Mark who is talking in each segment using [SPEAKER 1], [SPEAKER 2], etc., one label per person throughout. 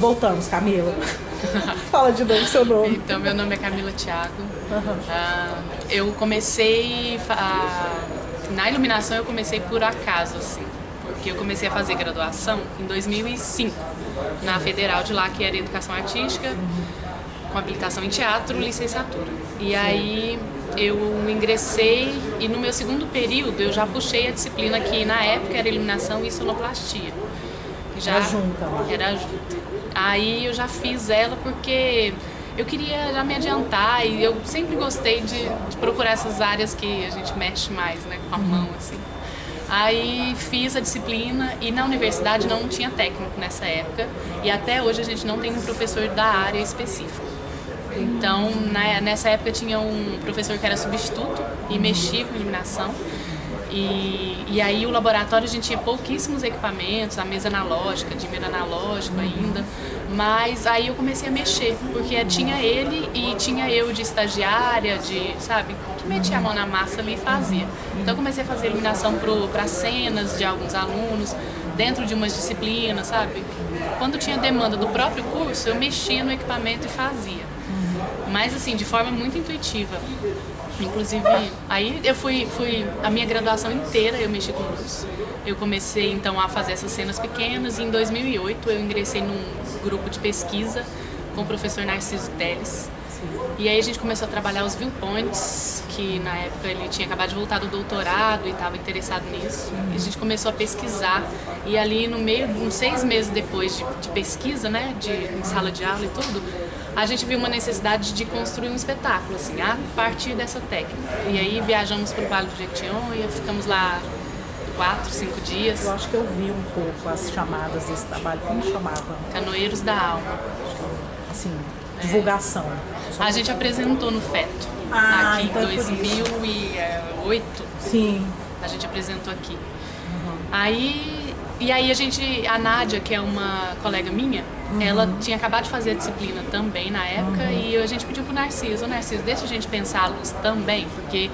[SPEAKER 1] Voltamos, Camila. Fala de novo seu nome.
[SPEAKER 2] Então, meu nome é Camila Thiago. Eu comecei na iluminação, eu comecei por acaso, assim, porque eu comecei a fazer graduação em 2005 na Federal de lá, que era Educação Artística, com habilitação em teatro, licenciatura. E aí eu ingressei e no meu segundo período eu já puxei a disciplina que na época era iluminação e sonoplastia.
[SPEAKER 1] Já junta.
[SPEAKER 2] Era junto. Aí eu já fiz ela porque eu queria já me adiantar e eu sempre gostei de procurar essas áreas que a gente mexe mais, né, com a mão, assim. Aí fiz a disciplina e na universidade não tinha técnico nessa época e até hoje a gente não tem um professor da área específica. Então, nessa época tinha um professor que era substituto e mexia com iluminação. E aí o laboratório a gente tinha pouquíssimos equipamentos, a mesa analógica, dimmer analógico ainda, mas aí eu comecei a mexer, porque tinha ele e tinha eu de estagiária, sabe, que metia a mão na massa ali e fazia. Então eu comecei a fazer iluminação para cenas de alguns alunos, dentro de umas disciplinas, sabe. Quando tinha demanda do próprio curso, eu mexia no equipamento e fazia, mas assim, de forma muito intuitiva. Inclusive, aí eu fui a minha graduação inteira eu mexi com luz. Eu comecei então a fazer essas cenas pequenas e em 2008 eu ingressei num grupo de pesquisa com o professor Narciso Teles. E aí a gente começou a trabalhar os viewpoints, que na época ele tinha acabado de voltar do doutorado e estava interessado nisso. E a gente começou a pesquisar e ali no meio, uns 6 meses depois de pesquisa, né, em sala de aula e tudo, a gente viu uma necessidade de construir um espetáculo, assim, a partir dessa técnica. E aí viajamos para o Vale do Jequitinhonha, ficamos lá 4, 5 dias.
[SPEAKER 1] Eu acho que eu vi um pouco as chamadas desse trabalho. Como chamava?
[SPEAKER 2] Canoeiros da Alma.
[SPEAKER 1] Assim, divulgação.
[SPEAKER 2] A gente apresentou no FETO, aqui
[SPEAKER 1] então
[SPEAKER 2] em 2008.
[SPEAKER 1] Sim.
[SPEAKER 2] A gente apresentou aqui. E aí a Nádia, que é uma colega minha, ela tinha acabado de fazer a disciplina também na época e a gente pediu pro Narciso, deixa a gente pensar a luz também, porque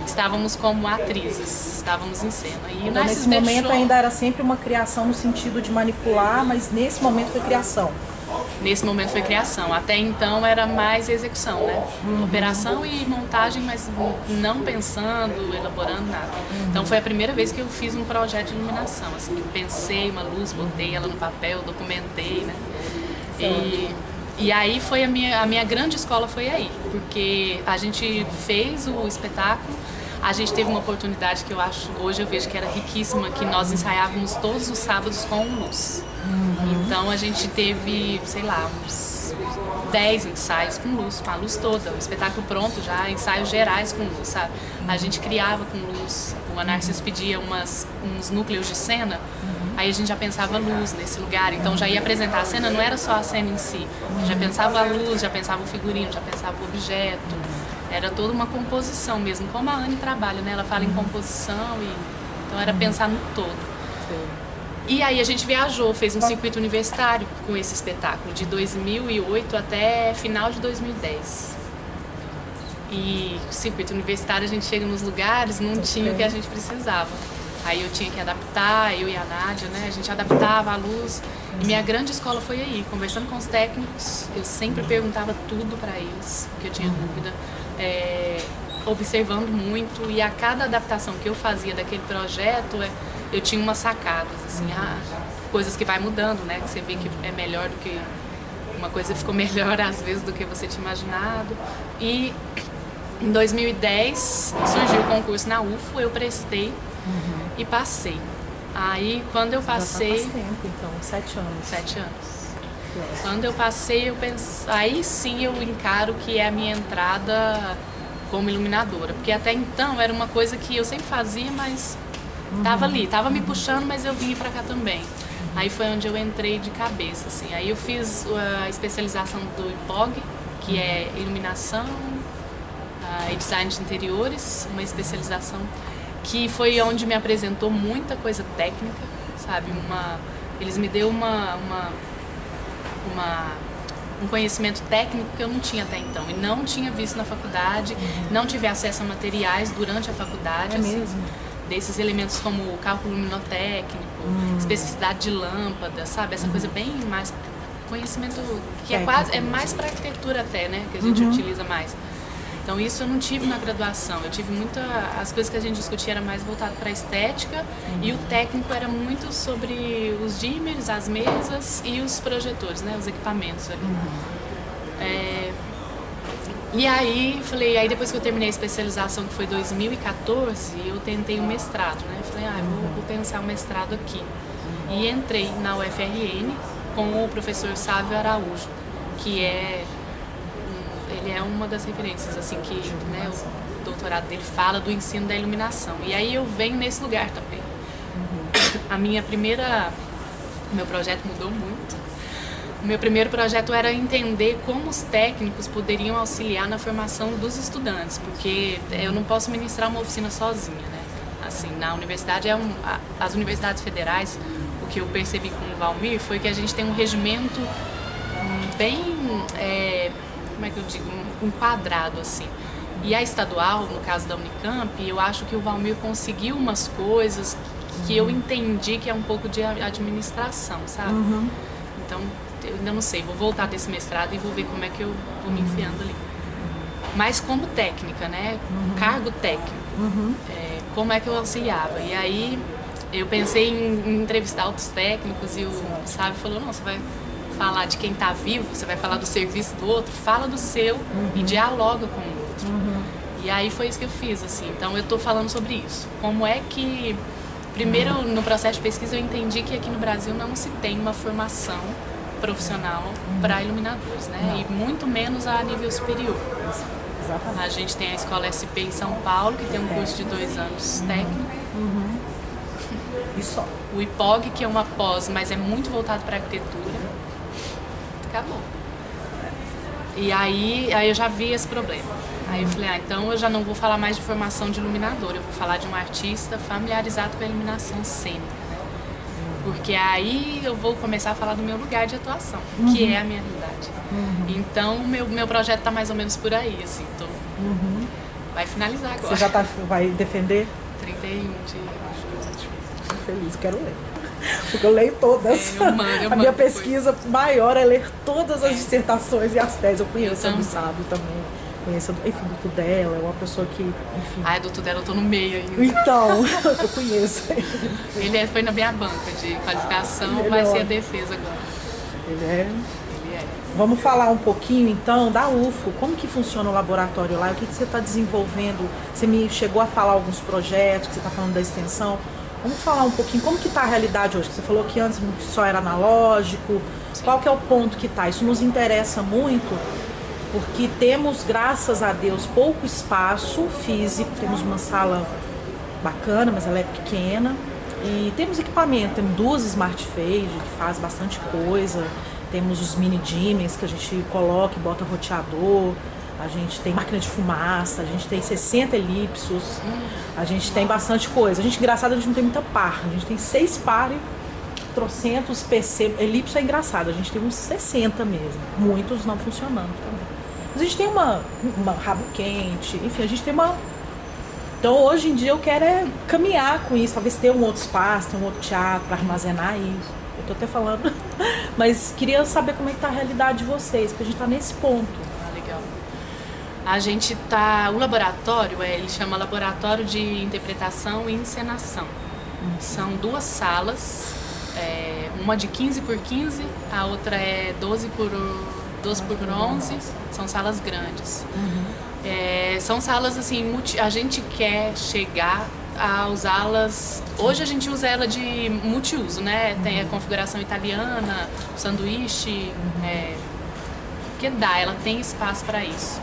[SPEAKER 2] estávamos como atrizes, estávamos em cena. E
[SPEAKER 1] então, nesse momento ainda era sempre uma criação no sentido de manipular, mas nesse momento foi criação.
[SPEAKER 2] Nesse momento foi criação, até então era mais execução, né? Operação e montagem, mas não pensando, elaborando nada. Então foi a primeira vez que eu fiz um projeto de iluminação, assim, eu pensei uma luz, botei ela no papel, documentei, né? E aí foi a minha grande escola foi aí, porque a gente fez o espetáculo, a gente teve uma oportunidade que hoje eu vejo que era riquíssima, que nós ensaiávamos todos os sábados com luz. Então a gente teve, sei lá, uns 10 ensaios com luz, com a luz toda, o espetáculo pronto já, ensaios gerais com luz, sabe? A gente criava com luz, o Narciso pedia uns núcleos de cena, aí a gente já pensava luz nesse lugar, então já ia apresentar a cena, não era só a cena em si, já pensava a luz, já pensava o figurino, já pensava o objeto, era toda uma composição mesmo, como a Anne trabalha, né? Ela fala em composição, então era pensar no todo. E aí a gente viajou, fez um circuito universitário com esse espetáculo, de 2008 até final de 2010. E circuito universitário a gente chega nos lugares, não tinha o que a gente precisava. Aí eu tinha que adaptar, eu e a Nádia, né? A gente adaptava a luz. E minha grande escola foi aí, conversando com os técnicos, eu sempre perguntava tudo para eles, porque eu tinha dúvida. Observando muito, e a cada adaptação que eu fazia daquele projeto, eu tinha umas sacadas, assim, coisas que vai mudando, né? Que você vê que é melhor do que... Uma coisa ficou melhor às vezes do que você tinha imaginado. E em 2010 surgiu o concurso na UFO, eu prestei e passei. Aí quando eu passei...
[SPEAKER 1] Já faz tempo, então, 7 anos.
[SPEAKER 2] 7 anos. Quando eu passei, aí sim eu encaro que é a minha entrada como iluminadora, porque até então era uma coisa que eu sempre fazia, mas tava ali, tava me puxando, mas eu vinha pra cá também. Aí foi onde eu entrei de cabeça, assim. Aí eu fiz a especialização do IPOG, que é iluminação e design de interiores, uma especialização que foi onde me apresentou muita coisa técnica, sabe? Eles me deu um conhecimento técnico que eu não tinha até então e não tinha visto na faculdade, não tive acesso a materiais durante a faculdade, assim,
[SPEAKER 1] mesmo?
[SPEAKER 2] Desses elementos como o cálculo luminotécnico, especificidade de lâmpada, sabe? Essa coisa bem mais conhecimento que é quase, é mais para arquitetura até, né, que a gente utiliza mais. Então isso eu não tive na graduação, eu tive as coisas que a gente discutia era mais voltado para a estética e o técnico era muito sobre os dimmers, as mesas e os projetores, né, os equipamentos ali. E aí, aí depois que eu terminei a especialização, que foi 2014, eu tentei um mestrado, né, falei, vou pensar um mestrado aqui. E entrei na UFRN com o professor Sávio Araújo, que ele é uma das referências, assim, que, né, o doutorado dele fala do ensino da iluminação. E aí eu venho nesse lugar também. O meu projeto mudou muito. O meu primeiro projeto era entender como os técnicos poderiam auxiliar na formação dos estudantes, porque eu não posso ministrar uma oficina sozinha, né? Assim, na universidade, as universidades federais, o que eu percebi com o Valmir foi que a gente tem um regimento bem, como é que eu digo, enquadrado, assim. E a estadual, no caso da Unicamp, eu acho que o Valmir conseguiu umas coisas que eu entendi que é um pouco de administração, sabe? Então, eu ainda não sei, vou voltar desse mestrado e vou ver como é que eu vou me enfiando ali. Mas como técnica, né? Cargo técnico. Como é que eu auxiliava? E aí eu pensei em entrevistar outros técnicos e o Sábio falou, não, você vai falar de quem está vivo, você vai falar do serviço do outro, fala do seu e dialoga com o outro. E aí foi isso que eu fiz, assim. Então eu estou falando sobre isso. Como é que, primeiro no processo de pesquisa eu entendi que aqui no Brasil não se tem uma formação profissional para iluminadores, né? E muito menos a nível superior.
[SPEAKER 1] Exatamente.
[SPEAKER 2] A gente tem a Escola SP em São Paulo, que tem um curso de 2 anos técnico.
[SPEAKER 1] E só.
[SPEAKER 2] O IPOG, que é uma pós, mas é muito voltado para arquitetura. Acabou. E aí eu já vi esse problema. Aí eu falei, então eu já não vou falar mais de formação de iluminador, eu vou falar de um artista familiarizado com a iluminação cênica, né? Porque aí eu vou começar a falar do meu lugar de atuação, que é a minha realidade. Então meu projeto está mais ou menos por aí, assim, vai finalizar agora.
[SPEAKER 1] Você já vai defender?
[SPEAKER 2] 31 de julho.
[SPEAKER 1] Fico feliz, quero ler. Porque eu leio todas.
[SPEAKER 2] Eu mando
[SPEAKER 1] a minha pesquisa maior é ler todas as
[SPEAKER 2] É.
[SPEAKER 1] dissertações e as teses. Eu conheço
[SPEAKER 2] Eu
[SPEAKER 1] a do
[SPEAKER 2] também.
[SPEAKER 1] Sábio também. Conheço, enfim, do Tudela, é uma pessoa que, enfim.
[SPEAKER 2] Ai, do Tudela eu tô no meio ainda.
[SPEAKER 1] Então, eu conheço.
[SPEAKER 2] Ele foi na minha banca de qualificação,
[SPEAKER 1] Ele
[SPEAKER 2] vai
[SPEAKER 1] é
[SPEAKER 2] ser a
[SPEAKER 1] ótimo.
[SPEAKER 2] defesa agora.
[SPEAKER 1] Ele é.
[SPEAKER 2] Ele é.
[SPEAKER 1] Vamos falar um pouquinho então da UFO, como que funciona o laboratório lá, o que você está desenvolvendo, você me chegou a falar alguns projetos, que você está falando da extensão, vamos falar um pouquinho, como que está a realidade hoje, você falou que antes só era analógico, qual que é o ponto que está, isso nos interessa muito, porque temos, graças a Deus, pouco espaço físico, temos uma sala bacana, mas ela é pequena, e temos equipamento, temos 2 Smart Fade, que faz bastante coisa, temos os mini dimmers que a gente coloca e bota roteador, a gente tem máquina de fumaça, a gente tem 60 elipsos, a gente tem bastante coisa. A gente, engraçado, a gente não tem muita par, a gente tem 6 par e trocentos PC. Elipso é engraçado, a gente tem uns 60 mesmo, muitos não funcionando também. Mas a gente tem uma rabo quente, enfim, a gente tem uma... Então hoje em dia eu quero caminhar com isso, talvez ter um outro espaço, ter um outro teatro para armazenar isso. Eu tô até falando, mas queria saber como é que tá a realidade de vocês, porque a gente tá nesse ponto.
[SPEAKER 2] Legal. A gente tá... O laboratório, ele chama Laboratório de Interpretação e Encenação. São 2 salas, uma de 15 por 15, a outra é 12 por 11, são salas grandes. São salas assim, a gente quer chegar a usá-las. Hoje a gente usa ela de multiuso, né? Tem a configuração italiana, o sanduíche, que dá, ela tem espaço para isso.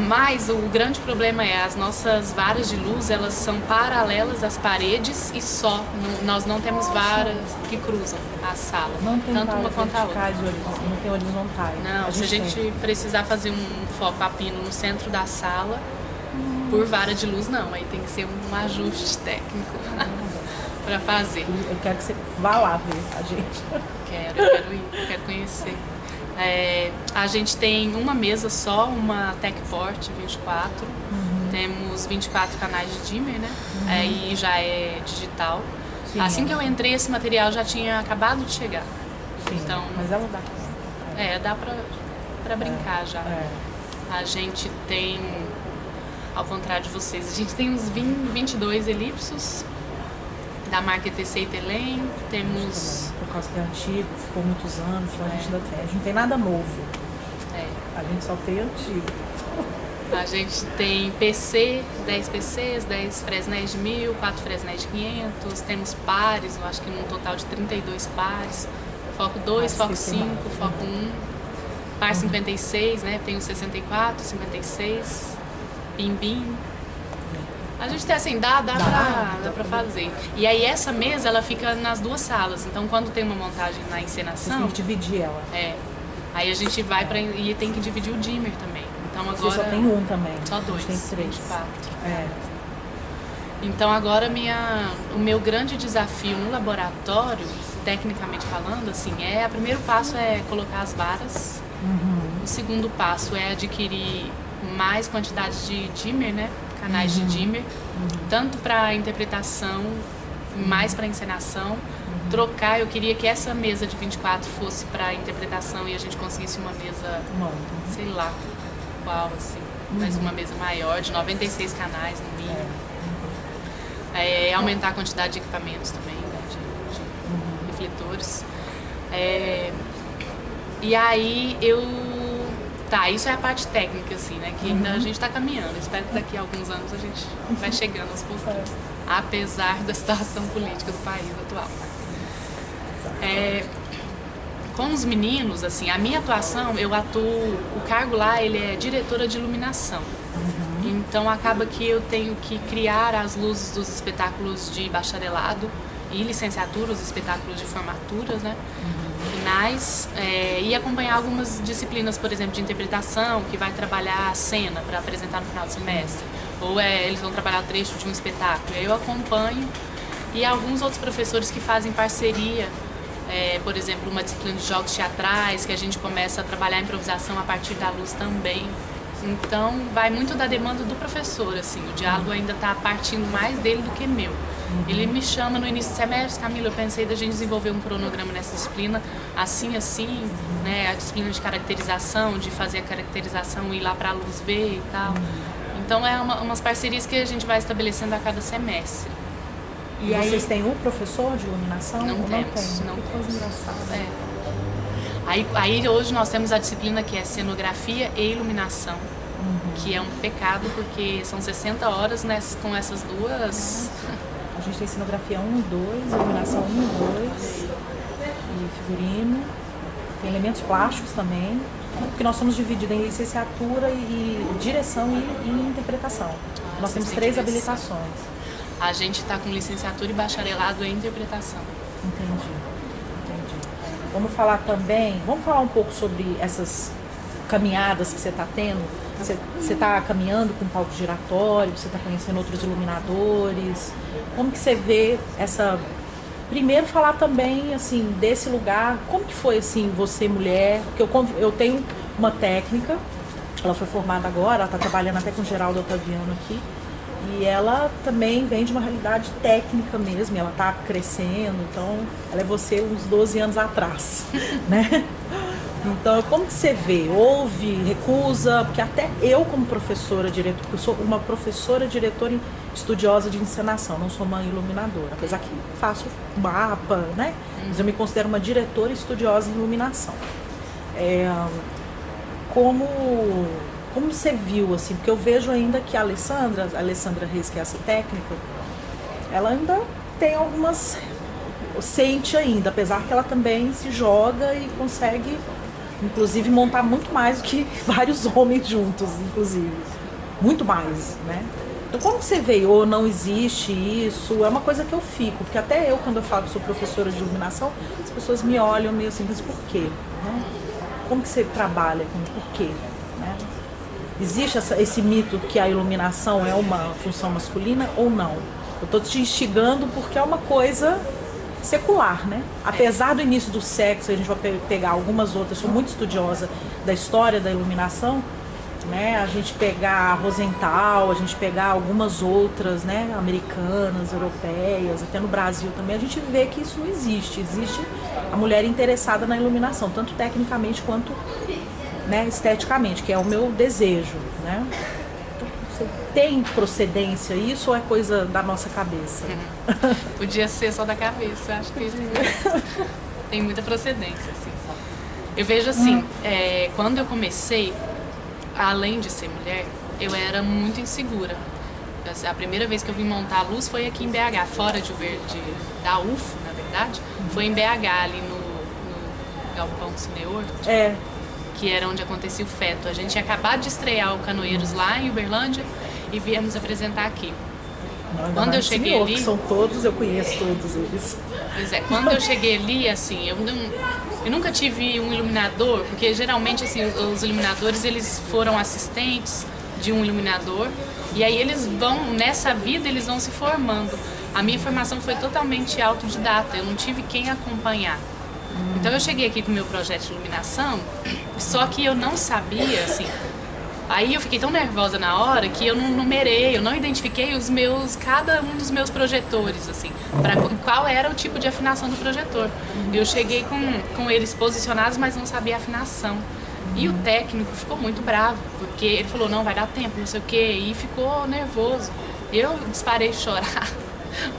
[SPEAKER 2] Mas o grande problema é as nossas varas de luz, elas são paralelas às paredes e só. Nós não temos varas que cruzam a sala,
[SPEAKER 1] Não tem
[SPEAKER 2] tanto uma
[SPEAKER 1] varas
[SPEAKER 2] quanto a outra.
[SPEAKER 1] verticais, não tem horizontais.
[SPEAKER 2] Não, se a gente precisar fazer um foco a pino no centro da sala, por vara de luz não, aí tem que ser um ajuste técnico para fazer.
[SPEAKER 1] Eu quero que você vá lá ver a gente.
[SPEAKER 2] Quero ir, quero conhecer. A gente tem uma mesa só, uma TechPort 24, temos 24 canais de dimmer, né? E já é digital.
[SPEAKER 1] Sim,
[SPEAKER 2] assim que eu entrei, esse material já tinha acabado de chegar.
[SPEAKER 1] Sim,
[SPEAKER 2] Então,
[SPEAKER 1] mas ela dá.
[SPEAKER 2] Dá pra brincar já. A gente tem, ao contrário de vocês, a gente tem uns 22 elipsos da marca ETC e Telem. Temos...
[SPEAKER 1] Por causa que é antigo, ficou muitos anos, então a gente ainda tem. A gente não tem nada novo. A gente só tem antigo.
[SPEAKER 2] A gente tem PC, 10 PCs, 10 Fresnel de 1000, 4 Fresnel de 500. Temos pares, eu acho que num total de 32 pares. Foco 2, Foco 5, Foco 1. Par 56, né? Tem o 64, 56, Bim. A gente tem assim, dá pra fazer. E aí essa mesa, ela fica nas duas salas. Então quando tem uma montagem na encenação...
[SPEAKER 1] Você tem que dividir ela.
[SPEAKER 2] Aí a gente vai pra... E tem que dividir o dimmer também. Então agora...
[SPEAKER 1] Você só tem um também.
[SPEAKER 2] Só dois.
[SPEAKER 1] Tem 3.
[SPEAKER 2] 24. Então agora o meu grande desafio no laboratório, tecnicamente falando, assim, o primeiro passo é colocar as varas. O segundo passo é adquirir mais quantidade de dimmer, né? Canais de dimmer, tanto para interpretação, mais para encenação. Trocar, eu queria que essa mesa de 24 fosse para interpretação e a gente conseguisse uma mesa, sei lá qual, assim, mas uma mesa maior, de 96 canais no mínimo. Aumentar a quantidade de equipamentos também, né? De refletores. E aí isso é a parte técnica, assim, né? Que ainda a gente está caminhando. Espero que daqui a alguns anos a gente vai chegando aos pouquinhos. Apesar da situação política do país atual. Com os meninos, assim, a minha atuação, eu atuo... O cargo lá, ele é diretora de iluminação. Então acaba que eu tenho que criar as luzes dos espetáculos de bacharelado e licenciatura, os espetáculos de formaturas, né? Finais, e acompanhar algumas disciplinas, por exemplo, de interpretação, que vai trabalhar a cena para apresentar no final do semestre, ou eles vão trabalhar trecho de um espetáculo, eu acompanho, e alguns outros professores que fazem parceria, por exemplo, uma disciplina de jogos teatrais, que a gente começa a trabalhar a improvisação a partir da luz também. Então, vai muito da demanda do professor, assim, o diálogo ainda está partindo mais dele do que meu. Ele me chama no início do semestre: Camila, eu pensei da gente desenvolver um cronograma nessa disciplina, assim, né, a disciplina de caracterização, de fazer a caracterização e ir lá para a luz ver e tal. Então, umas parcerias que a gente vai estabelecendo a cada semestre.
[SPEAKER 1] E aí, vocês têm um professor de iluminação?
[SPEAKER 2] Não temos.
[SPEAKER 1] Que coisa engraçada.
[SPEAKER 2] Aí hoje nós temos a disciplina que é cenografia e iluminação, que é um pecado porque são 60 horas com essas duas.
[SPEAKER 1] A gente tem cenografia 1 e 2, iluminação 1 e 2, e figurino, tem elementos plásticos também, porque nós somos divididos em licenciatura e direção e interpretação. Nós temos 3 habilitações.
[SPEAKER 2] A gente está com licenciatura e bacharelado em interpretação.
[SPEAKER 1] Entendi. Vamos falar um pouco sobre essas caminhadas que você está tendo. Você está caminhando com palco giratório, você está conhecendo outros iluminadores. Como que você vê essa... Primeiro falar também, assim, desse lugar, como que foi, assim, você mulher? Porque eu tenho uma técnica, ela foi formada agora, ela está trabalhando até com o Geraldo Otaviano aqui, e ela também vem de uma realidade técnica mesmo, ela está crescendo, então ela é você uns 12 anos atrás, né? Então, como que você vê? Ouve, recusa? Porque até eu, como professora, diretora, eu sou uma professora, diretora estudiosa de encenação, não sou uma iluminadora, apesar que faço mapa, né? Mas eu me considero uma diretora estudiosa em iluminação. Como você viu, assim, porque eu vejo ainda que a Alessandra Reis, que é essa técnica, ela ainda tem algumas... Sente ainda, apesar que ela também se joga e consegue, inclusive, montar muito mais do que vários homens juntos, inclusive. Muito mais, né? Então, como você vê? Ou não existe isso? É uma coisa que eu fico, porque até eu, quando eu falo que sou professora de iluminação, as pessoas me olham meio assim, mas por quê? Né? Como que você trabalha com por quê? Né? Existe esse mito que a iluminação é uma função masculina ou não? Eu estou te instigando porque é uma coisa secular, né? Apesar do início do sexo, a gente vai pegar algumas outras, sou muito estudiosa da história da iluminação, né? A gente pegar Rosenthal, a gente pegar algumas outras, né? Americanas, europeias, até no Brasil também, a gente vê que isso não existe. Existe a mulher interessada na iluminação, tanto tecnicamente quanto, né, esteticamente, que é o meu desejo, né? Você tem procedência isso ou é coisa da nossa cabeça?
[SPEAKER 2] Podia ser só da cabeça, acho que tem muita procedência, assim. Eu vejo assim, quando eu comecei, além de ser mulher, eu era muito insegura. A primeira vez que eu vim montar a luz foi aqui em BH, fora da UFO, na verdade. Foi em BH, ali no Galpão Cineor, que era onde acontecia o feto. A gente tinha acabado de estrear o Canoeiros lá em Uberlândia e viemos apresentar aqui.
[SPEAKER 1] Não,
[SPEAKER 2] quando eu cheguei ali,
[SPEAKER 1] são todos, eu conheço todos eles.
[SPEAKER 2] Pois é, quando eu cheguei ali, assim, eu nunca tive um iluminador, porque geralmente assim, os iluminadores eles foram assistentes de um iluminador e aí eles vão, nessa vida eles vão se formando. A minha formação foi totalmente autodidata, eu não tive quem acompanhar. Então eu cheguei aqui com o meu projeto de iluminação, só que eu não sabia, assim, aí eu fiquei tão nervosa na hora que eu não numerei, eu não identifiquei cada um dos meus projetores, assim, para qual era o tipo de afinação do projetor. Eu cheguei com eles posicionados, mas não sabia a afinação. E o técnico ficou muito bravo, porque ele falou, não, vai dar tempo, não sei o quê, e ficou nervoso. Eu disparei a chorar,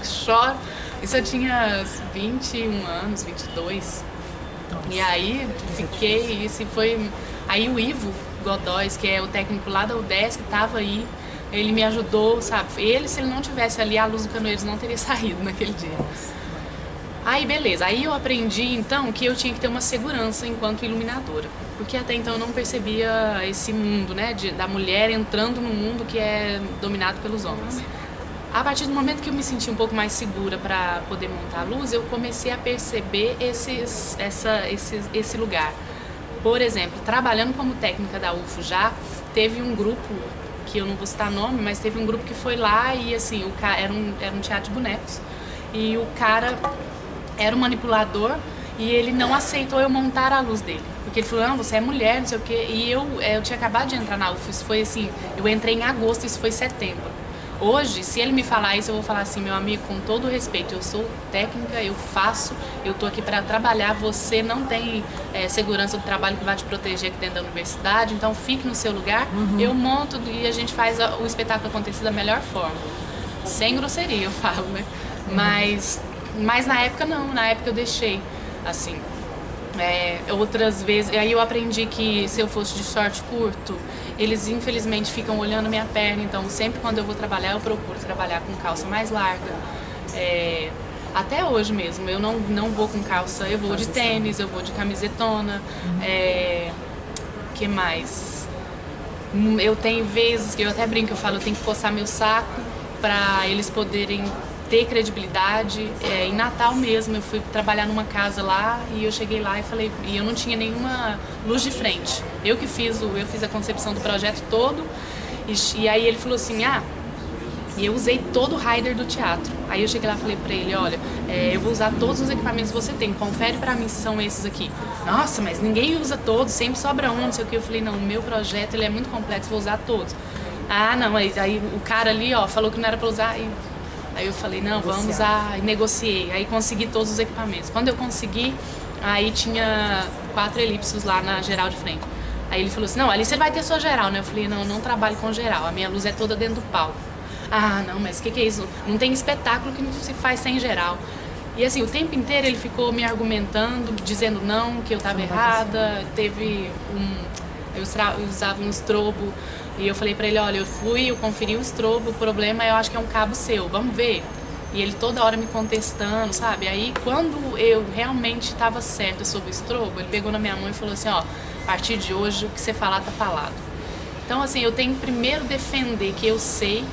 [SPEAKER 2] choro. Isso eu tinha 21 anos, 22. E aí fiquei, isso foi... Aí o Ivo Godóis, que é o técnico lá da UDESC, estava aí, ele me ajudou, sabe? Se ele não tivesse ali, a luz do Canoeiros não teria saído naquele dia. Aí beleza, aí eu aprendi então que eu tinha que ter uma segurança enquanto iluminadora, porque até então eu não percebia esse mundo, né, da mulher entrando no mundo que é dominado pelos homens. A partir do momento que eu me senti um pouco mais segura para poder montar a luz, eu comecei a perceber esse lugar. Por exemplo, trabalhando como técnica da UFO já, teve um grupo, que eu não vou citar nome, mas teve um grupo que foi lá e assim, era um teatro de bonecos. E o cara era um manipulador e ele não aceitou eu montar a luz dele. Porque ele falou, não, você é mulher, não sei o quê. E eu tinha acabado de entrar na UFO, isso foi assim, eu entrei em agosto, isso foi setembro. Hoje, se ele me falar isso, eu vou falar assim, meu amigo, com todo respeito, eu sou técnica, eu faço, eu tô aqui para trabalhar, você não tem segurança do trabalho que vai te proteger aqui dentro da universidade, então fique no seu lugar, eu monto e a gente faz o espetáculo acontecer da melhor forma. Sem grosseria, eu falo, né? Mas na época não, na época eu deixei, assim... outras vezes, aí eu aprendi que se eu fosse de short curto, eles infelizmente ficam olhando minha perna, então sempre quando eu vou trabalhar eu procuro trabalhar com calça mais larga. Até hoje mesmo, eu não vou com calça, eu vou de tênis, eu vou de camisetona. Que mais? Eu tenho vezes que eu até brinco, eu falo, eu tenho que coçar meu saco para eles poderem ter credibilidade. Em Natal mesmo, eu fui trabalhar numa casa lá e eu cheguei lá e falei, e eu não tinha nenhuma luz de frente. Eu fiz a concepção do projeto todo e aí ele falou assim, e eu usei todo o rider do teatro. Aí eu cheguei lá e falei pra ele, olha, eu vou usar todos os equipamentos que você tem, confere pra mim se são esses aqui. Nossa, mas ninguém usa todos, sempre sobra um, não sei o que. Eu falei, não, o meu projeto ele é muito complexo, vou usar todos. Ah, não, aí o cara ali, ó, falou que não era pra usar. Aí eu falei, não, vamos usar, e negociei. Aí consegui todos os equipamentos. Quando eu consegui, aí tinha 4 elipsos lá na geral de frente. Aí ele falou assim, não, ali você vai ter sua geral, né? Eu falei, não, eu não trabalho com geral, a minha luz é toda dentro do palco. Ah, não, mas o que é isso? Não tem espetáculo que não se faz sem geral. E assim, o tempo inteiro ele ficou me argumentando, dizendo não, que eu estava errada. Eu usava um estrobo e eu falei pra ele, olha, eu conferi o estrobo, o problema eu acho que é um cabo seu, vamos ver. E ele toda hora me contestando, sabe? Aí quando eu realmente estava certa sobre o estrobo, ele pegou na minha mão e falou assim, ó, a partir de hoje o que você falar tá falado. Então assim, eu tenho que primeiro defender que eu sei,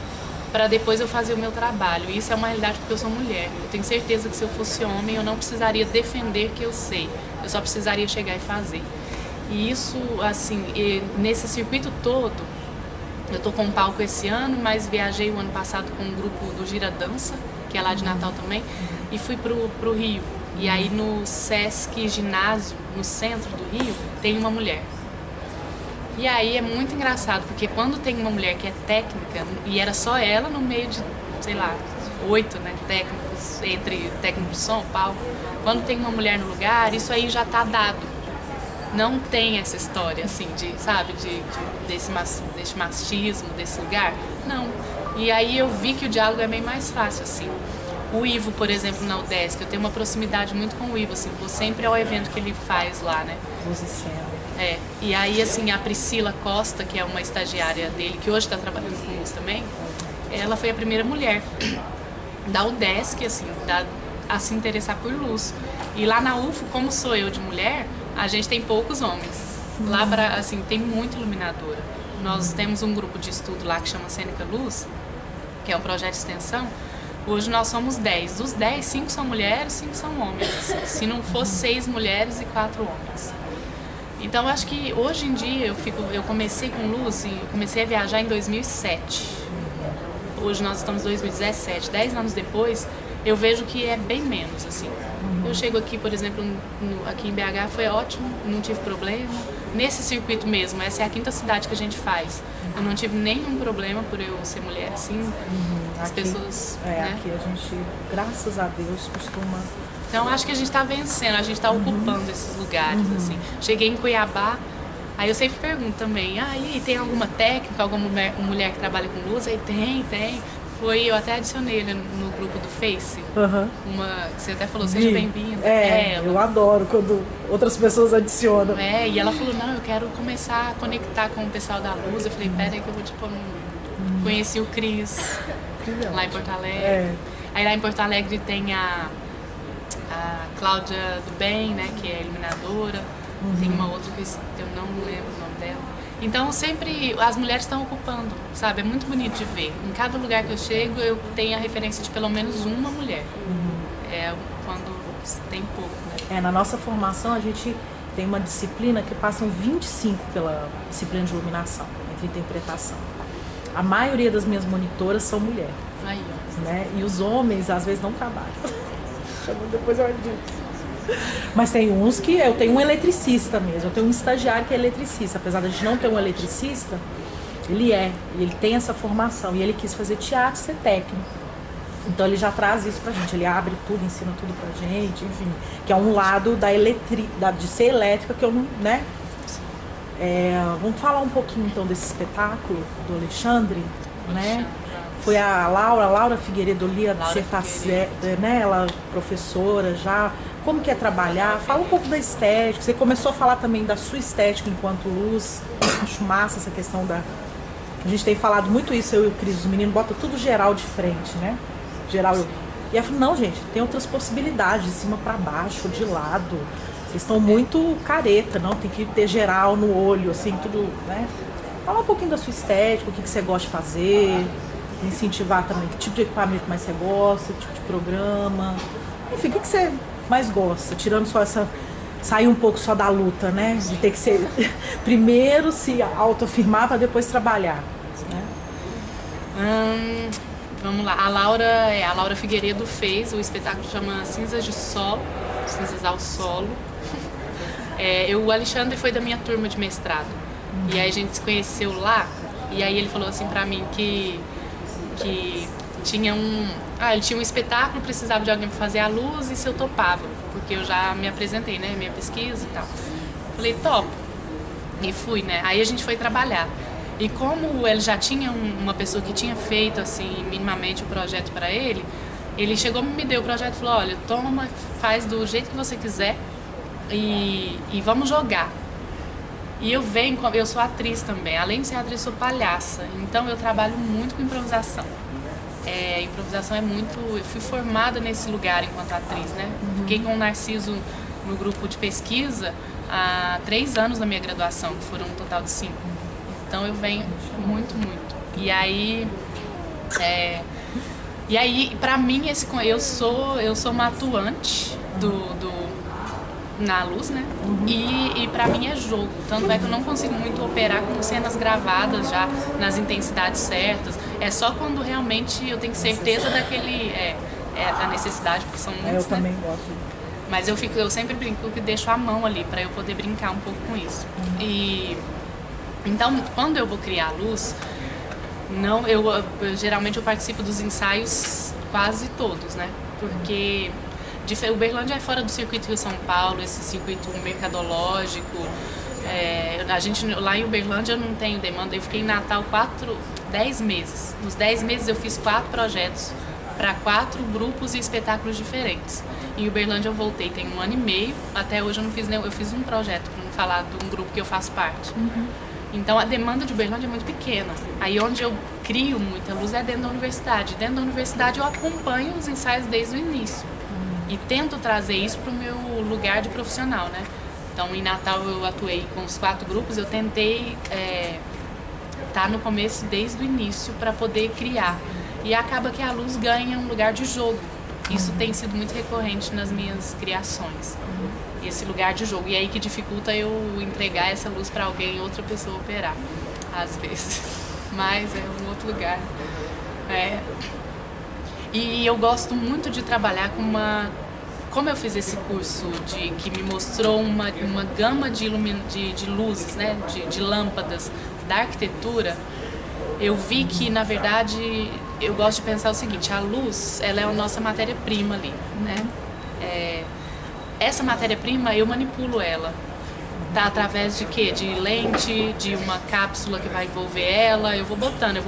[SPEAKER 2] para depois eu fazer o meu trabalho. E isso é uma realidade porque eu sou mulher. Eu tenho certeza que se eu fosse homem, eu não precisaria defender que eu sei. Eu só precisaria chegar e fazer. E isso, assim, nesse circuito todo, eu tô com um palco esse ano, mas viajei o ano passado com um grupo do Gira Dança, que é lá de Natal também, e fui pro Rio. E aí no Sesc Ginásio, no centro do Rio, tem uma mulher. E aí é muito engraçado, porque quando tem uma mulher que é técnica, e era só ela no meio de, sei lá, 8, né, técnicos, entre técnico de som, palco. Quando tem uma mulher no lugar, isso aí já está dado. Não tem essa história, assim, sabe, desse machismo, desse lugar. Não. E aí eu vi que o diálogo é bem mais fácil, assim. O Ivo, por exemplo, na UDESC, eu tenho uma proximidade muito com o Ivo, assim, vou sempre ao evento que ele faz lá, né? E aí, assim, a Priscila Costa, que é uma estagiária dele, que hoje está trabalhando com luz também, ela foi a primeira mulher da UDESC, assim, a se interessar por luz. E lá na UFO, como sou eu de mulher, a gente tem poucos homens. Lá, assim, tem muita iluminadora. Nós temos um grupo de estudo lá que chama Cênica Luz, que é um projeto de extensão. Hoje nós somos 10. Dos 10, 5 são mulheres, 5 são homens. Assim. Se não for 6 mulheres e 4 homens. Então, acho que hoje em dia eu comecei com luz, eu comecei a viajar em 2007. Hoje nós estamos em 2017. 10 anos depois, eu vejo que é bem menos, assim. Eu chego aqui, por exemplo, aqui em BH, foi ótimo, não tive problema. Nesse circuito mesmo, essa é a 5ª cidade que a gente faz. Eu não tive nenhum problema por eu ser mulher, assim. As
[SPEAKER 1] aqui,
[SPEAKER 2] pessoas... né?
[SPEAKER 1] Aqui a gente, graças a Deus, costuma...
[SPEAKER 2] Então, acho que a gente está vencendo, a gente está ocupando esses lugares, assim. Cheguei em Cuiabá, aí eu sempre pergunto também, aí tem alguma técnica, alguma mulher que trabalha com luz? Aí tem. Eu até adicionei ele no grupo do Face. Você até falou, seja bem-vinda.
[SPEAKER 1] Eu adoro quando outras pessoas adicionam.
[SPEAKER 2] E ela falou, não, eu quero começar a conectar com o pessoal da luz. Eu falei, pera aí que eu vou te pôr no... Conheci o Cris, lá em Porto Alegre. Aí lá em Porto Alegre tem a Cláudia do Bem, né, que é iluminadora. Tem uma outra que eu não lembro o nome dela. Então, sempre as mulheres estão ocupando, sabe? É muito bonito de ver. Em cada lugar que eu chego, eu tenho a referência de pelo menos uma mulher. Quando tem pouco, né?
[SPEAKER 1] Na nossa formação, a gente tem uma disciplina que passam 25 pela disciplina de iluminação, entre interpretação. A maioria das minhas monitoras são mulheres.
[SPEAKER 2] Aí, ó.
[SPEAKER 1] Né? E os homens, às vezes, não trabalham. Depois eu digo. Mas tem uns que eu tenho um eletricista mesmo, eu tenho um estagiário que é eletricista, apesar de a gente não ter um eletricista, e ele tem essa formação, e ele quis fazer teatro e ser técnico. Então ele já traz isso pra gente, ele abre tudo, ensina tudo pra gente, enfim, que é um lado de ser elétrica que eu não, né? Vamos falar um pouquinho então desse espetáculo do Alexandre, né? Foi a Laura Figueiredo, li a dissertação, né? Ela professora já. Como que é trabalhar? Fala um pouco da estética. Você começou a falar também da sua estética enquanto luz. Acho massa essa questão da... A gente tem falado muito isso, eu e o Cris, os meninos botam tudo geral de frente, né? Geral. E eu falei, não, gente, tem outras possibilidades, de cima para baixo, de lado. Vocês estão muito careta, não? Tem que ter geral no olho, assim, tudo, né? Fala um pouquinho da sua estética, o que você gosta de fazer, incentivar também, que tipo de equipamento mais você gosta, que tipo de programa. Enfim, o que você mais gosta, tirando só essa... Sair um pouco só da luta, né? De ter que ser... Primeiro se autoafirmar para depois trabalhar, né?
[SPEAKER 2] Vamos lá. A Laura Figueiredo fez o espetáculo que chama Cinzas de Solo, Cinzas ao Solo. O Alexandre foi da minha turma de mestrado. E aí a gente se conheceu lá. E aí ele falou assim pra mim que tinha ele tinha um espetáculo, precisava de alguém para fazer a luz e se eu topava, porque eu já me apresentei, né, minha pesquisa e tal. Falei, topo. E fui, né? Aí a gente foi trabalhar. E como ele já tinha uma pessoa que tinha feito, assim, minimamente o projeto para ele chegou, me deu o projeto e falou, olha, toma, faz do jeito que você quiser e vamos jogar. E eu sou atriz também, além de ser atriz, sou palhaça, então eu trabalho muito com improvisação. Improvisação é muito... Eu fui formada nesse lugar enquanto atriz, né? Fiquei com o Narciso no grupo de pesquisa há 3 anos na minha graduação, que foram um total de 5. Então eu venho muito. E aí, pra mim, eu sou uma atuante na luz, né? E pra mim é jogo. Tanto é que eu não consigo muito operar com cenas gravadas já nas intensidades certas. É só quando realmente eu tenho certeza daquele... da necessidade, porque são muitos,
[SPEAKER 1] Eu também gosto.
[SPEAKER 2] Mas eu sempre brinco que deixo a mão ali pra eu poder brincar um pouco com isso. Então, quando eu vou criar a luz, geralmente eu participo dos ensaios quase todos, né? Porque Uberlândia é fora do circuito Rio-São Paulo, esse circuito mercadológico. A gente, lá em Uberlândia eu não tenho demanda, eu fiquei em Natal 10 meses. Nos 10 meses eu fiz 4 projetos para 4 grupos e espetáculos diferentes. Em Uberlândia eu voltei tem 1 ano e meio, até hoje eu não fiz nenhum, eu fiz um projeto, para não falar de um grupo que eu faço parte. Então a demanda de Uberlândia é muito pequena. Aí onde eu crio muita luz é dentro da universidade. Dentro da universidade eu acompanho os ensaios desde o início. E tento trazer isso para o meu lugar de profissional, né? Então em Natal eu atuei com os 4 grupos, eu tentei estar no começo desde o início para poder criar. E acaba que a luz ganha um lugar de jogo. Isso tem sido muito recorrente nas minhas criações. Esse lugar de jogo. E aí que dificulta eu entregar essa luz para alguém, outra pessoa operar, às vezes. Mas é um outro lugar. E eu gosto muito de trabalhar com como eu fiz esse curso que me mostrou uma gama de luzes, né? de lâmpadas da arquitetura, eu vi que, na verdade, eu gosto de pensar o seguinte: a luz, ela é a nossa matéria-prima ali, né? Essa matéria-prima, eu manipulo ela. Tá através de quê? De lente, de uma cápsula que vai envolver ela. Eu vou botando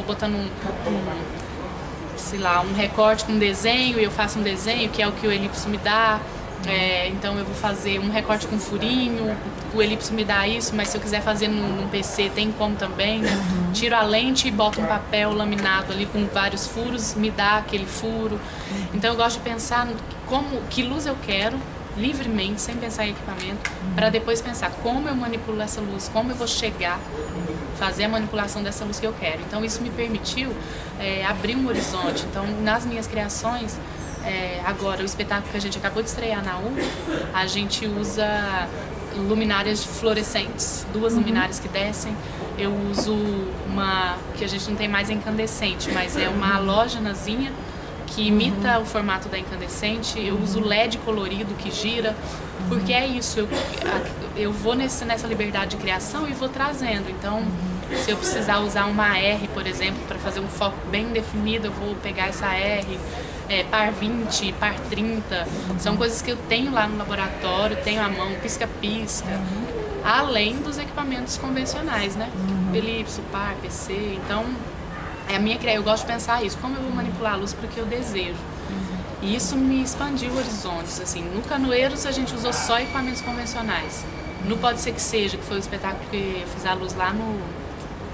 [SPEAKER 2] sei lá, um recorte com desenho, e eu faço um desenho, que é o que o elipso me dá. Então eu vou fazer um recorte com furinho, o elipso me dá isso, mas se eu quiser fazer num PC tem como também, né? Tiro a lente e boto um papel laminado ali com vários furos, me dá aquele furo. Então eu gosto de pensar que luz eu quero, livremente, sem pensar em equipamento, para depois pensar como eu manipulo essa luz, como eu vou chegar, fazer a manipulação dessa luz que eu quero. Então isso me permitiu abrir um horizonte. Então nas minhas criações, agora o espetáculo que a gente acabou de estrear na U, a gente usa luminárias fluorescentes, 2 luminárias que descem. Eu uso uma que a gente não tem mais incandescente, mas é uma halógenazinha que imita o formato da incandescente. Eu uso LED colorido que gira, porque é isso, eu vou nessa liberdade de criação e vou trazendo. Então, se eu precisar usar uma R, por exemplo, para fazer um foco bem definido, eu vou pegar essa R, par 20, par 30, são coisas que eu tenho lá no laboratório, tenho à mão, pisca-pisca, além dos equipamentos convencionais, né? Elipso, par, PC, então... eu gosto de pensar isso, como eu vou manipular a luz para o que eu desejo. E isso me expandiu horizontes, assim. No Canoeiros a gente usou só equipamentos convencionais. No Pode Ser Que Seja, que foi o espetáculo que eu fiz a luz lá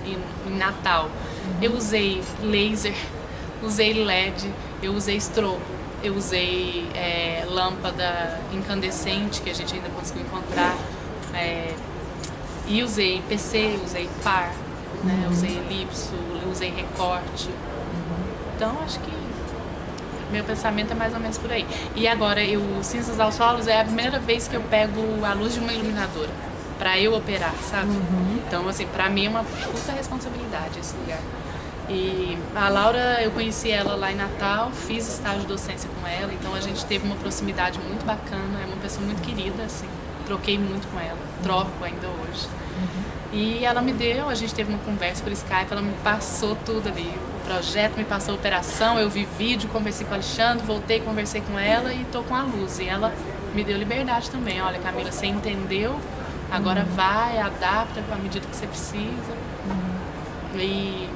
[SPEAKER 2] em Natal, eu usei laser, usei LED, eu usei strobo, eu usei lâmpada incandescente, que a gente ainda conseguiu encontrar, e usei PC, usei par, né? Usei elipso, usei recorte. Então acho que meu pensamento é mais ou menos por aí. E agora o Cinzas aos Solos é a primeira vez que eu pego a luz de uma iluminadora pra eu operar, sabe? Então assim, pra mim é uma puta responsabilidade esse lugar. E a Laura, eu conheci ela lá em Natal, fiz estágio de docência com ela, então a gente teve uma proximidade muito bacana, é uma pessoa muito querida, assim, troquei muito com ela, troco ainda hoje. E ela a gente teve uma conversa por Skype, ela me passou tudo ali, o projeto, me passou a operação, eu vi vídeo, conversei com a Alexandre, voltei, conversei com ela e tô com a luz. E ela me deu liberdade também, olha Camila, você entendeu, agora vai, adapta à medida que você precisa.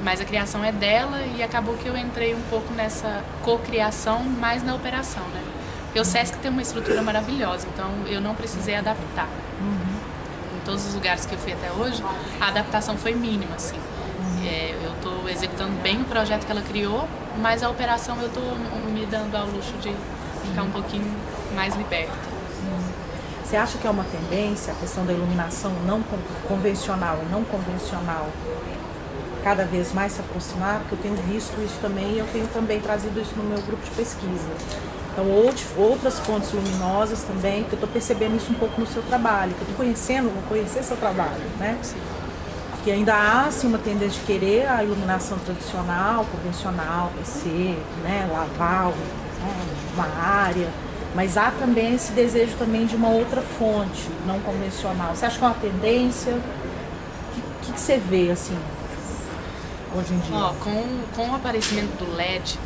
[SPEAKER 2] Mas a criação é dela e acabou que eu entrei um pouco nessa cocriação, mais na operação, né? Porque o Sesc tem uma estrutura maravilhosa, então eu não precisei adaptar. Em todos os lugares que eu fui até hoje, a adaptação foi mínima, assim. Eu estou executando bem o projeto que ela criou, mas a operação eu estou me dando ao luxo de ficar um pouquinho mais liberta.
[SPEAKER 1] Você acha que é uma tendência a questão da iluminação não convencional e não convencional cada vez mais se aproximar? Porque eu tenho visto isso também e eu tenho também trazido isso no meu grupo de pesquisa. Então, outras fontes luminosas também, que eu estou percebendo isso um pouco no seu trabalho, que eu estou vou conhecer seu trabalho, né?
[SPEAKER 2] Sim.
[SPEAKER 1] Que ainda há, assim, uma tendência de querer a iluminação tradicional, convencional, PC, né? Laval, né? Uma área, mas há também esse desejo também de uma outra fonte, não convencional. Você acha que é uma tendência? O que você vê, assim, hoje em dia?
[SPEAKER 2] Com o aparecimento do LED,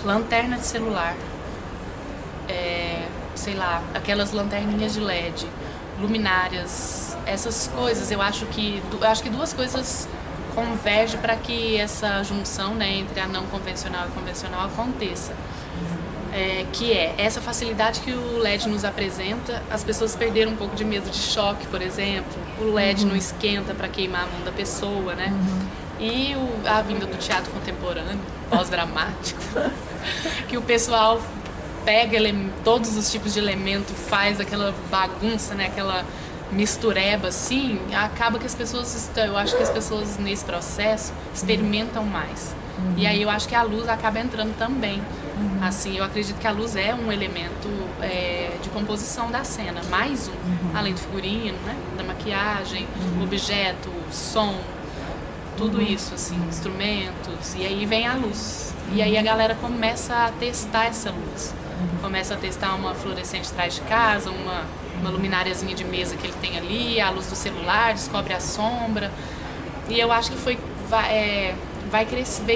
[SPEAKER 2] lanterna de celular, sei lá, aquelas lanterninhas de LED, luminárias, essas coisas. Eu acho que duas coisas convergem para que essa junção, né, entre a não convencional e convencional aconteça. Que é essa facilidade que o LED nos apresenta. As pessoas perderam um pouco de medo de choque, por exemplo. O LED não esquenta para queimar a mão da pessoa, né? E a vinda do teatro contemporâneo, pós-dramático, que o pessoal pega todos os tipos de elemento, faz aquela bagunça, né? Aquela mistureba assim, acaba que as pessoas, eu acho que as pessoas nesse processo experimentam mais. E aí eu acho que a luz acaba entrando também. Assim, eu acredito que a luz é um elemento de composição da cena, mais além do figurino, né? Da maquiagem, objeto, som, tudo isso, assim, instrumentos, e aí vem a luz. E aí a galera começa a testar essa luz. Começa a testar uma fluorescente atrás de casa, uma lumináriazinha de mesa que ele tem ali, a luz do celular, descobre a sombra. E eu acho que veio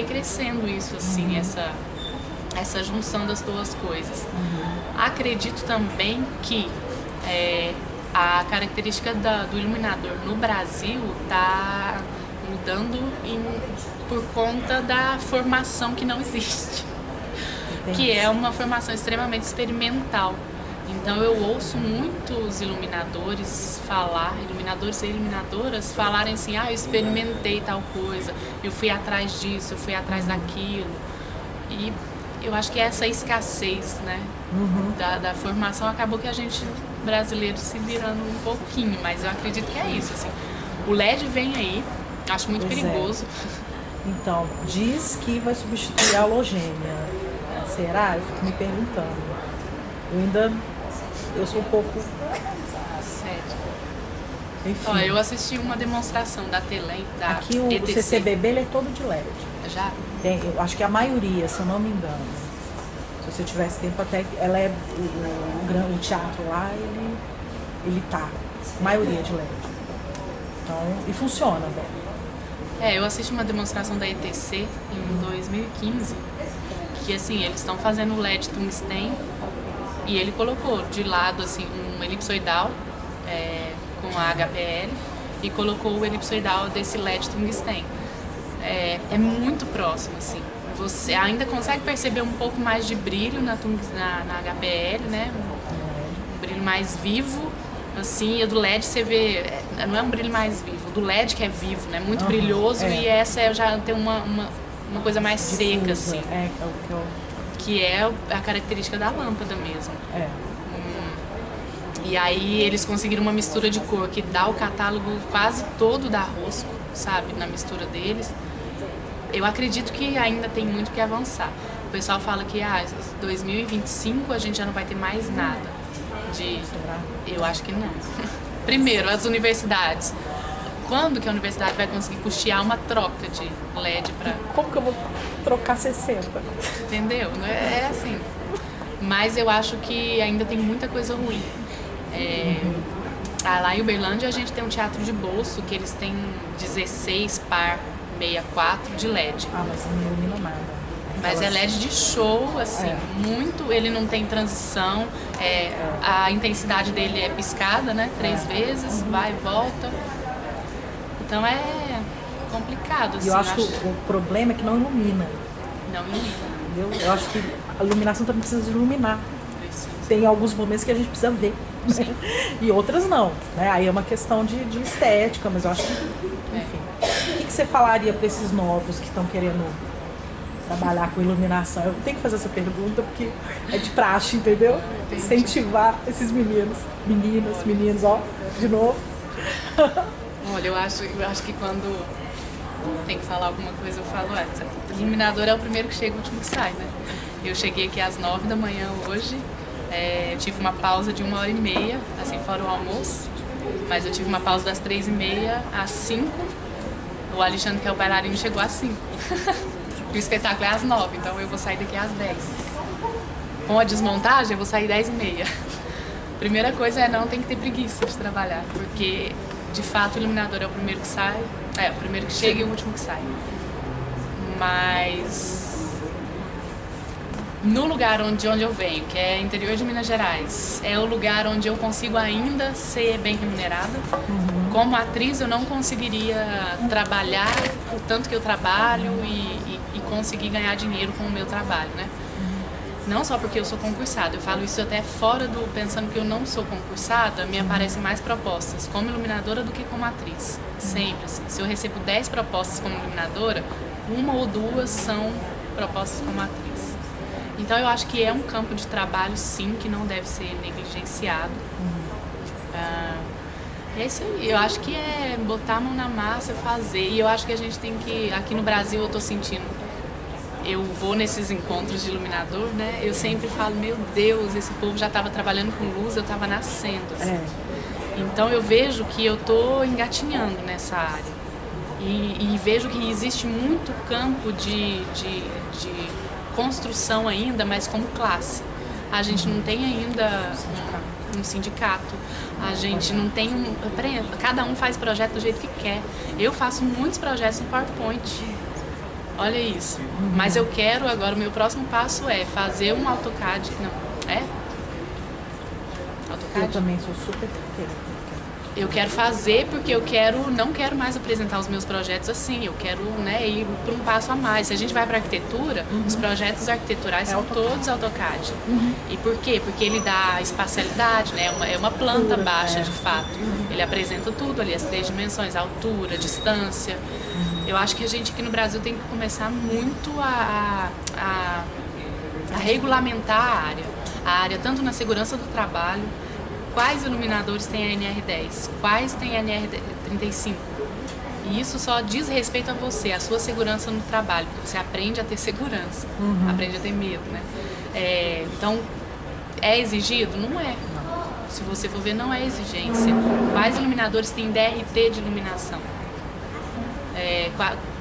[SPEAKER 2] crescendo isso, assim, essa junção das duas coisas. Acredito também que a característica do iluminador no Brasil está mudando por conta da formação que não existe. Entendi. Que é uma formação extremamente experimental. Então eu ouço muitos iluminadores e iluminadoras falarem assim, eu experimentei tal coisa, eu fui atrás disso, eu fui atrás daquilo. E eu acho que essa escassez, né, da formação acabou que a gente, brasileiro, se virando um pouquinho, mas eu acredito que é isso, assim. O LED vem aí, acho muito perigoso.
[SPEAKER 1] Então, diz que vai substituir a halogênia. Será? Eu fico me perguntando. Eu sou um pouco...
[SPEAKER 2] Sério.
[SPEAKER 1] Enfim.
[SPEAKER 2] Eu assisti uma demonstração da Telem, da
[SPEAKER 1] Aqui o
[SPEAKER 2] ETC.
[SPEAKER 1] CCBB ele é todo de LED.
[SPEAKER 2] Já?
[SPEAKER 1] Eu acho que a maioria, se eu não me engano. Se você tivesse tempo até... Ela é... O teatro lá, ele tá. Maioria de LED. Então, e funciona, bem.
[SPEAKER 2] Eu assisti uma demonstração da ETC em 2015, que assim, eles estão fazendo LED tungsten e ele colocou de lado assim um elipsoidal com a HPL e colocou o elipsoidal desse LED tungsten. É muito próximo, assim. Você ainda consegue perceber um pouco mais de brilho na HPL, né? Um brilho mais vivo. Assim, e do LED você vê, não é um brilho mais vivo, o do LED que é vivo, né? Muito brilhoso, e essa já tem uma coisa mais seca, assim. Que é a característica da lâmpada mesmo. E aí eles conseguiram uma mistura de cor que dá o catálogo quase todo da Rosco, sabe? Na mistura deles. Eu acredito que ainda tem muito que avançar. O pessoal fala que 2025 a gente já não vai ter mais nada. Eu acho que não. Primeiro, as universidades. Quando que a universidade vai conseguir custear uma troca de LED para...
[SPEAKER 1] Como que eu vou trocar 60?
[SPEAKER 2] Entendeu? É assim. Mas eu acho que ainda tem muita coisa ruim. Lá em Uberlândia a gente tem um teatro de bolso que eles têm 16 par 64 de LED.
[SPEAKER 1] Mas não ilumina nada.
[SPEAKER 2] Mas é LED de show, assim, muito, ele não tem transição, a intensidade dele é piscada, né, 3 vezes, vai e volta. Então é complicado, assim.
[SPEAKER 1] E eu acho que o problema é que não ilumina.
[SPEAKER 2] Não ilumina.
[SPEAKER 1] Entendeu? Eu acho que a iluminação também precisa iluminar.
[SPEAKER 2] Precisa.
[SPEAKER 1] Tem alguns momentos que a gente precisa ver. Né? E outras não. Né? Aí é uma questão de estética, mas eu acho que, enfim. O que você falaria para esses novos que estão querendo trabalhar com iluminação? Eu tenho que fazer essa pergunta porque é de praxe, entendeu? Incentivar esses meninos, ó, de novo.
[SPEAKER 2] Olha, eu acho que quando tem que falar alguma coisa, eu falo o iluminador é o primeiro que chega, o último que sai, né? Eu cheguei aqui às 9 da manhã hoje, tive uma pausa de 1h30, assim, fora o almoço, mas eu tive uma pausa das 3h30 às 5. O Alexandre, que é o bailarino, chegou às 5. O espetáculo é às 9, então eu vou sair daqui às 10. Com a desmontagem, eu vou sair 10h30. Primeira coisa não tem que ter preguiça de trabalhar, porque de fato o iluminador é o primeiro que sai, o primeiro que chega e o último que sai. Mas no lugar de onde eu venho, que é interior de Minas Gerais, é o lugar onde eu consigo ainda ser bem remunerada. Como atriz, eu não conseguiria trabalhar o tanto que eu trabalho e conseguir ganhar dinheiro com o meu trabalho, né? Não só porque eu sou concursada, eu falo isso até fora pensando que eu não sou concursada, me aparecem mais propostas como iluminadora do que como atriz. Sempre, assim. Se eu recebo 10 propostas como iluminadora, 1 ou 2 são propostas como atriz. Então eu acho que é um campo de trabalho, sim, que não deve ser negligenciado. É isso aí, eu acho que é botar a mão na massa, fazer. E eu acho que a gente tem que, aqui no Brasil eu tô sentindo, eu vou nesses encontros de iluminador, né? Eu sempre falo, meu Deus, esse povo já estava trabalhando com luz, eu estava nascendo. Assim. Então eu vejo que eu tô engatinhando nessa área. E vejo que existe muito campo de construção ainda, mas como classe. A gente não tem ainda um sindicato, a gente não tem cada um faz projeto do jeito que quer. Eu faço muitos projetos no PowerPoint. Olha isso. Mas eu quero agora, o meu próximo passo é fazer um AutoCAD. Não, é? AutoCAD?
[SPEAKER 1] Eu também sou super.
[SPEAKER 2] Eu quero fazer porque eu não quero mais apresentar os meus projetos assim, eu quero, né, ir para um passo a mais. Se a gente vai para arquitetura, os projetos arquiteturais são todos AutoCAD. E por quê? Porque ele dá espacialidade, né, é uma planta baixa de fato. Ele apresenta tudo ali, as 3 dimensões, altura, distância. Eu acho que a gente aqui no Brasil tem que começar muito a regulamentar a área tanto na segurança do trabalho. Quais iluminadores têm a NR10? Quais têm a NR35? E isso só diz respeito a você, a sua segurança no trabalho, porque você aprende a ter segurança, aprende a ter medo, né? Então, é exigido? Não é. Se você for ver, não é exigência. Quais iluminadores têm DRT de iluminação?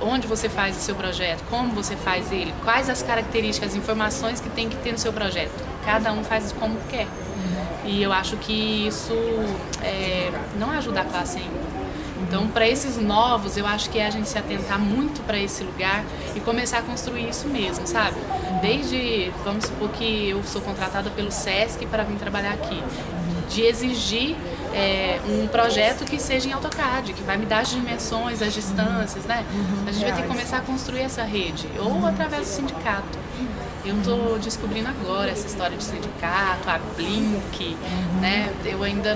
[SPEAKER 2] Onde você faz o seu projeto? Como você faz ele? Quais as características, as informações que tem que ter no seu projeto? Cada um faz como quer. E eu acho que isso não ajuda a classe ainda. Então, para esses novos, eu acho que é a gente se atentar muito para esse lugar e começar a construir isso mesmo, sabe? Desde, vamos supor que eu sou contratada pelo SESC para vir trabalhar aqui, de exigir um projeto que seja em AutoCAD, que vai me dar as dimensões, as distâncias, né? A gente vai ter que começar a construir essa rede, ou através do sindicato. Eu estou descobrindo agora essa história de sindicato, a Blink, né? Eu ainda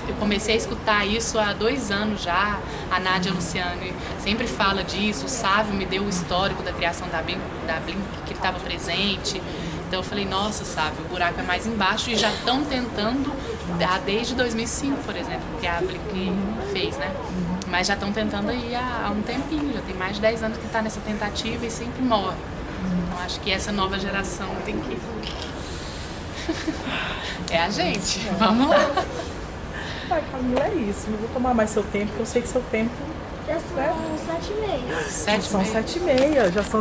[SPEAKER 2] eu comecei a escutar isso há 2 anos já. A Nádia Luciani sempre fala disso. O Sávio me deu o histórico da criação da Blink, que ele estava presente. Então eu falei, nossa, Sávio, o buraco é mais embaixo e já estão tentando, desde 2005, por exemplo, que a Blink fez, né? Mas já estão tentando aí há um tempinho, já tem mais de 10 anos que está nessa tentativa e sempre morre. Então acho que essa nova geração tem que... É a gente, vamos lá.
[SPEAKER 1] Ai, Camila, é isso. Não vou tomar mais seu tempo, porque eu sei que seu tempo...
[SPEAKER 3] Já são 7h30.
[SPEAKER 1] Já são 7h30, já são